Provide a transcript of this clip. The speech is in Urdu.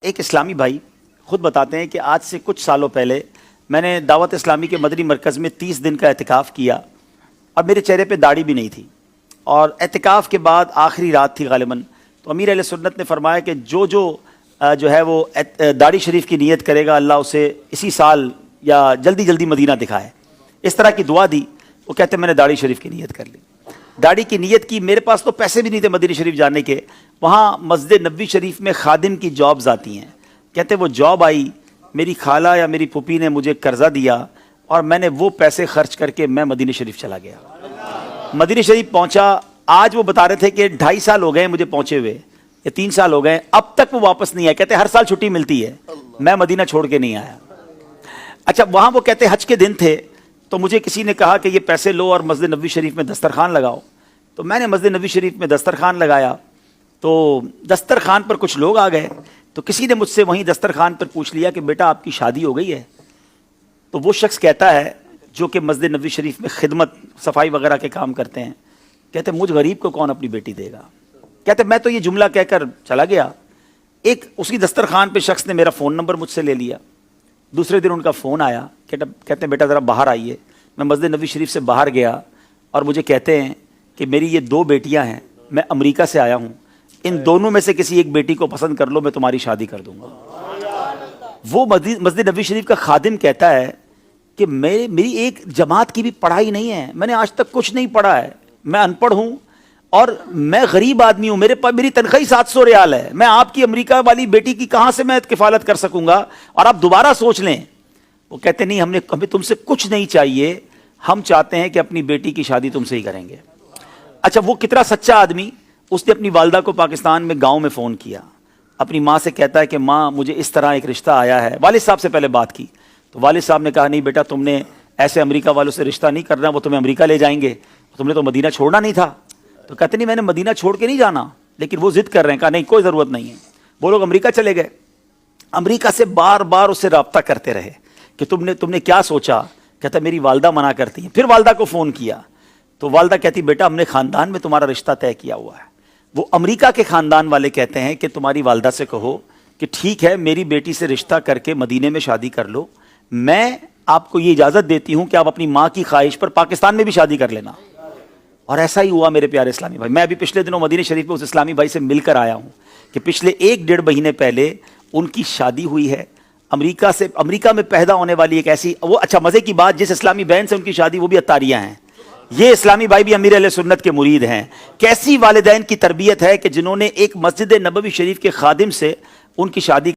ایک اسلامی بھائی خود بتاتے ہیں کہ آج سے کچھ سالوں پہلے میں نے دعوت اسلامی کے مدنی مرکز میں 30 دن کا اعتکاف کیا اور میرے چہرے پہ داڑھی بھی نہیں تھی، اور اعتکاف کے بعد آخری رات تھی غالباً، تو امیر اہل سنت نے فرمایا کہ جو ہے وہ داڑھی شریف کی نیت کرے گا، اللہ اسے اسی سال یا جلدی جلدی مدینہ دکھائے، اس طرح کی دعا دی۔ وہ کہتے ہیں میں نے داڑھی شریف کی نیت کر لی، داڑھی کی نیت کی، میرے پاس تو پیسے بھی نہیں تھے مدینہ شریف جانے کے، وہاں مسجد نبوی شریف میں خادم کی جابز آتی ہیں، کہتے وہ جاب آئی، میری خالہ یا میری پھوپھی نے مجھے قرضہ دیا اور میں نے وہ پیسے خرچ کر کے میں مدینہ شریف چلا گیا۔ مدینہ شریف پہنچا، آج وہ بتا رہے تھے کہ 2.5 سال ہو گئے مجھے پہنچے ہوئے، یا 3 سال ہو گئے، اب تک وہ واپس نہیں آیا، کہتے ہر سال چھٹی ملتی ہے، میں مدینہ چھوڑ کے نہیں آیا۔ اچھا وہاں وہ کہتے حج کے دن تھے، تو مجھے کسی نے کہا کہ یہ پیسے لو اور مسجد نبوی شریف میں دسترخوان لگاؤ، تو میں نے مسجد نبوی شریف میں دسترخوان لگایا، تو دسترخوان پر کچھ لوگ آ گئے، تو کسی نے مجھ سے وہیں دسترخوان پر پوچھ لیا کہ بیٹا آپ کی شادی ہو گئی ہے؟ تو وہ شخص کہتا ہے جو کہ مسجد نبوی شریف میں خدمت صفائی وغیرہ کے کام کرتے ہیں، کہتے مجھ غریب کو کون اپنی بیٹی دے گا؟ کہتے میں تو یہ جملہ کہہ کر چلا گیا، ایک اسی دسترخوان پہ شخص نے میرا فون نمبر مجھ سے لے لیا، دوسرے دن ان کا فون آیا، کہتے ہیں بیٹا ذرا باہر آئیے۔ میں مسجد نبوی شریف سے باہر گیا اور مجھے کہتے ہیں کہ میری یہ 2 بیٹیاں ہیں، میں امریکہ سے آیا ہوں، ان دونوں میں سے کسی ایک بیٹی کو پسند کر لو، میں تمہاری شادی کر دوں گا۔ وہ مسجد نبوی شریف کا خادم کہتا ہے کہ میری ایک جماعت کی بھی پڑھائی نہیں ہے، میں نے آج تک کچھ نہیں پڑھا ہے، میں ان پڑھ ہوں اور میں غریب آدمی ہوں، میری تنخواہ 700 ریال ہے، میں آپ کی امریکہ والی بیٹی کی کہاں سے میں کفالت کر سکوں گا، اور آپ دوبارہ سوچ لیں۔ وہ کہتے نہیں، ہمیں تم سے کچھ نہیں چاہیے، ہم چاہتے ہیں کہ اپنی بیٹی کی شادی تم سے ہی کریں گے۔ اچھا وہ کتنا سچا آدمی، اس نے اپنی والدہ کو پاکستان میں گاؤں میں فون کیا، اپنی ماں سے کہتا ہے کہ ماں مجھے اس طرح ایک رشتہ آیا ہے، والد صاحب سے پہلے بات کی، تو والد صاحب نے کہا نہیں بیٹا تم نے ایسے امریکہ والوں سے رشتہ نہیں کرنا، وہ تمہیں امریکہ لے جائیں گے، تم نے تو مدینہ چھوڑنا نہیں تھا۔ تو کہتے نہیں میں نے مدینہ چھوڑ کے نہیں جانا، لیکن وہ ضد کر رہے ہیں، کہا نہیں کوئی ضرورت نہیں ہے۔ وہ لوگ امریکہ چلے گئے، امریکہ سے بار بار اس سے رابطہ کرتے رہے کہ تم نے کیا سوچا؟ کہتا میری والدہ منع کرتی ہیں، پھر والدہ کو فون کیا تو والدہ کہتی بیٹا ہم نے خاندان میں تمہارا رشتہ طے کیا ہوا ہے۔ وہ امریکہ کے خاندان والے کہتے ہیں کہ تمہاری والدہ سے کہو کہ ٹھیک ہے میری بیٹی سے رشتہ کر کے مدینے میں شادی کر لو، میں آپ کو یہ اجازت دیتی ہوں کہ آپ اپنی ماں کی خواہش پر پاکستان میں بھی شادی کر لینا۔ اور ایسا ہی ہوا میرے پیارے اسلامی بھائی، میں ابھی پچھلے دنوں مدینہ شریف میں اس اسلامی بھائی سے مل کر آیا ہوں کہ پچھلے 1-1.5 مہینے پہلے ان کی شادی ہوئی ہے، امریکہ میں پیدا ہونے والی ایک ایسی، وہ اچھا مزے کی بات، جس اسلامی بہن سے ان کی شادی وہ بھی عطاریہ ہیں، یہ اسلامی بھائی بھی امیر اہل سنت کے مرید ہیں۔ کیسی والدین کی تربیت ہے کہ جنہوں نے ایک مسجد نبوی شریف کے خادم سے ان کی شادی